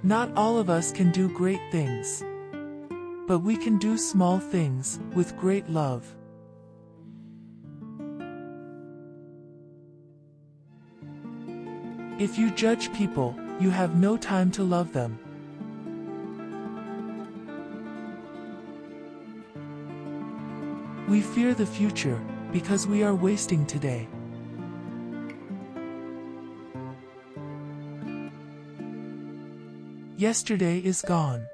Not all of us can do great things, but we can do small things with great love. If you judge people, you have no time to love them. We fear the future because we are wasting today. Yesterday is gone.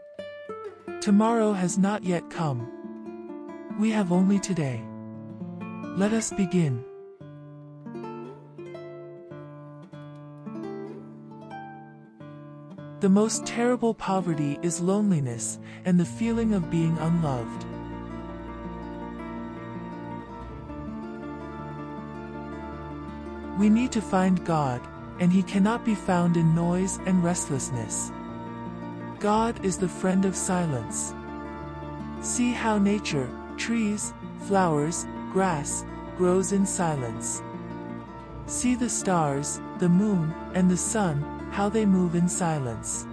Tomorrow has not yet come. We have only today. Let us begin. The most terrible poverty is loneliness and the feeling of being unloved. We need to find God, and He cannot be found in noise and restlessness. God is the friend of silence. See how nature, trees, flowers, grass, grows in silence. See the stars, the moon, and the sun, how they move in silence.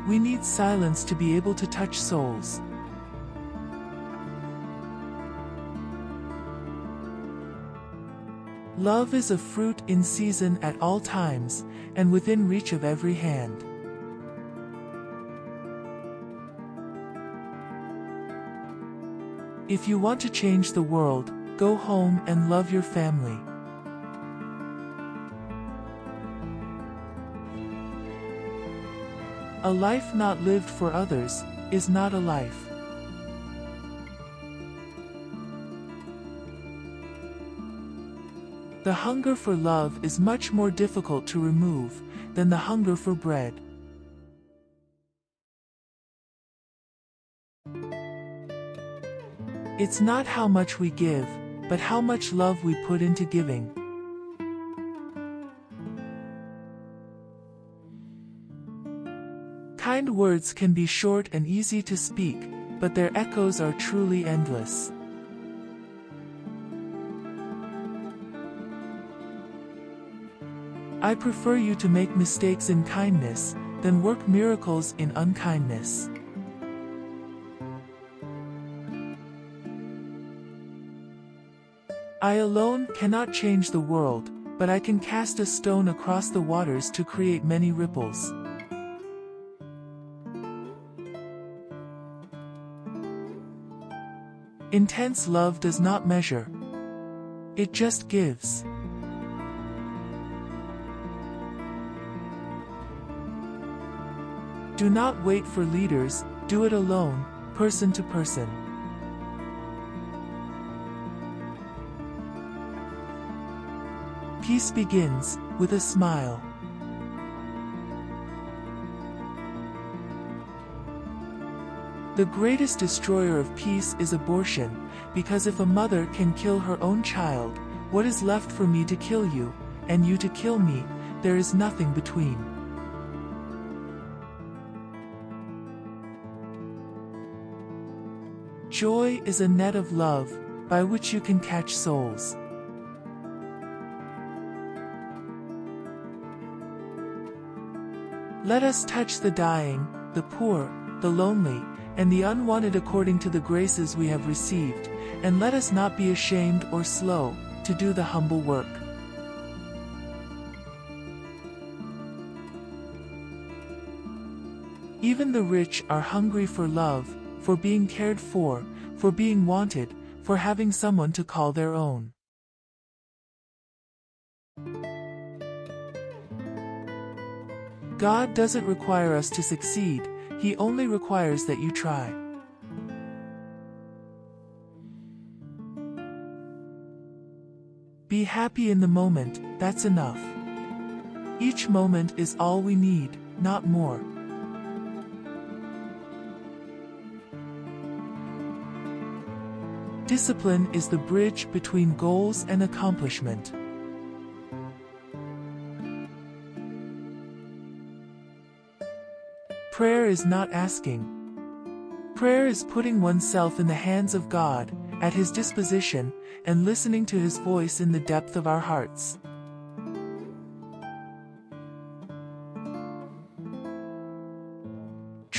We need silence to be able to touch souls. Love is a fruit in season at all times, and within reach of every hand. If you want to change the world, go home and love your family. A life not lived for others is not a life. The hunger for love is much more difficult to remove than the hunger for bread. It's not how much we give, but how much love we put into giving. Kind words can be short and easy to speak, but their echoes are truly endless. I prefer you to make mistakes in kindness than work miracles in unkindness. I alone cannot change the world, but I can cast a stone across the waters to create many ripples. Intense love does not measure. It just gives. Do not wait for leaders, do it alone, person to person. Peace begins with a smile. The greatest destroyer of peace is abortion, because if a mother can kill her own child, what is left for me to kill you, and you to kill me? There is nothing between. Joy is a net of love, by which you can catch souls. Let us touch the dying, the poor, the lonely, and the unwanted according to the graces we have received, and let us not be ashamed or slow to do the humble work. Even the rich are hungry for love, for being cared for being wanted, for having someone to call their own. God doesn't require us to succeed, He only requires that you try. Be happy in the moment, that's enough. Each moment is all we need, not more. Discipline is the bridge between goals and accomplishment. Prayer is not asking. Prayer is putting oneself in the hands of God, at His disposition, and listening to His voice in the depth of our hearts.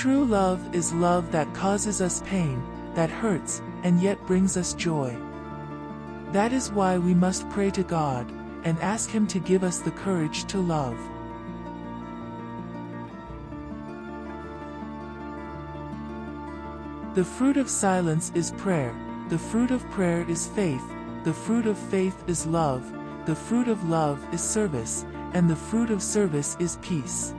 True love is love that causes us pain, that hurts, and yet brings us joy. That is why we must pray to God, and ask Him to give us the courage to love. The fruit of silence is prayer, the fruit of prayer is faith, the fruit of faith is love, the fruit of love is service, and the fruit of service is peace.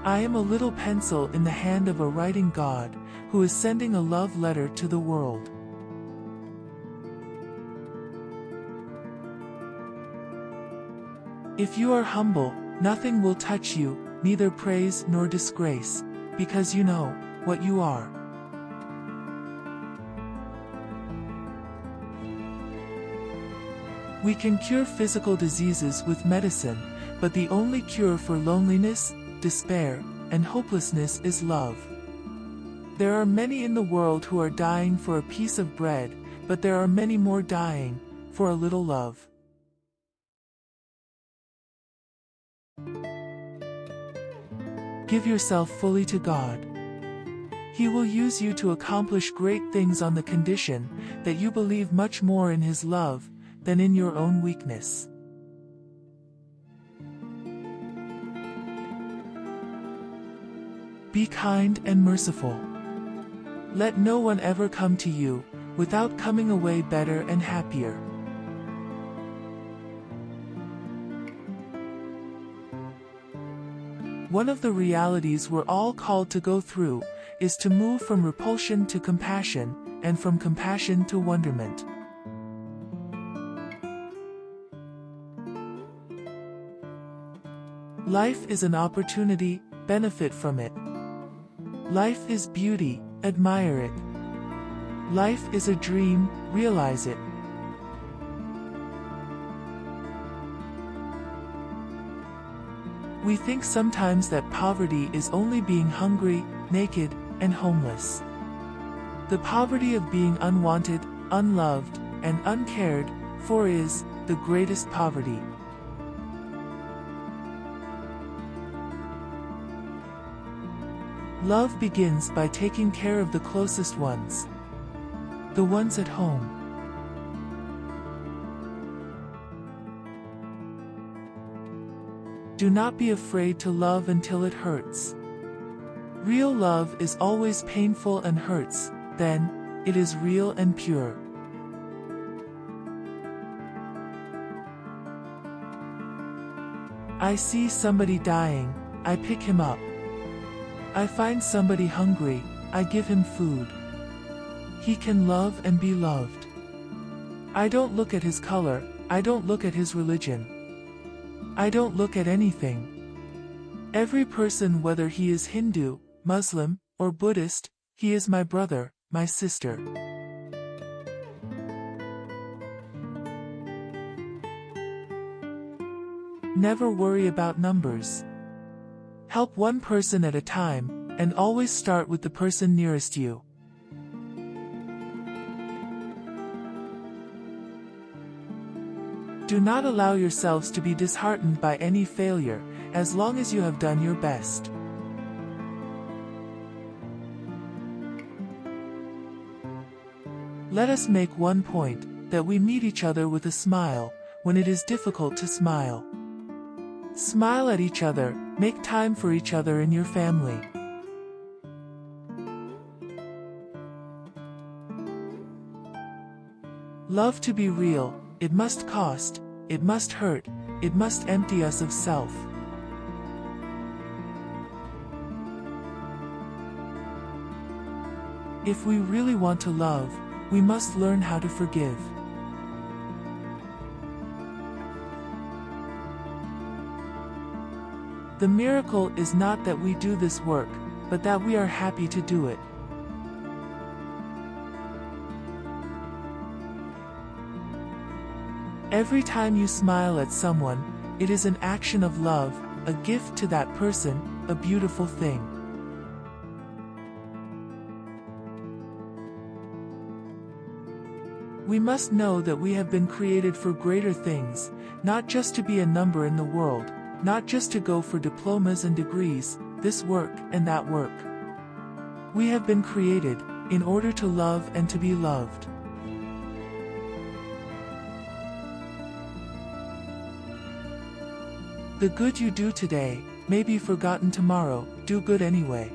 I am a little pencil in the hand of a writing God, who is sending a love letter to the world. If you are humble, nothing will touch you, neither praise nor disgrace, because you know what you are. We can cure physical diseases with medicine, but the only cure for loneliness, despair, and hopelessness is love. There are many in the world who are dying for a piece of bread, but there are many more dying for a little love. Give yourself fully to God. He will use you to accomplish great things on the condition that you believe much more in His love than in your own weakness. Be kind and merciful. Let no one ever come to you without coming away better and happier. One of the realities we're all called to go through is to move from repulsion to compassion, and from compassion to wonderment. Life is an opportunity, benefit from it. Life is beauty, admire it. Life is a dream, realize it. We think sometimes that poverty is only being hungry, naked, and homeless. The poverty of being unwanted, unloved, and uncared for is the greatest poverty. Love begins by taking care of the closest ones, the ones at home. Do not be afraid to love until it hurts. Real love is always painful and hurts, then it is real and pure. I see somebody dying, I pick him up. I find somebody hungry, I give him food. He can love and be loved. I don't look at his color, I don't look at his religion. I don't look at anything. Every person, whether he is Hindu, Muslim, or Buddhist, he is my brother, my sister. Never worry about numbers. Help one person at a time, and always start with the person nearest you. Do not allow yourselves to be disheartened by any failure, as long as you have done your best. Let us make one point, that we meet each other with a smile, when it is difficult to smile. Smile at each other, make time for each other in your family. Love to be real, it must cost, it must hurt, it must empty us of self. If we really want to love, we must learn how to forgive. The miracle is not that we do this work, but that we are happy to do it. Every time you smile at someone, it is an action of love, a gift to that person, a beautiful thing. We must know that we have been created for greater things, not just to be a number in the world, not just to go for diplomas and degrees, this work and that work. We have been created in order to love and to be loved. The good you do today may be forgotten tomorrow. Do good anyway.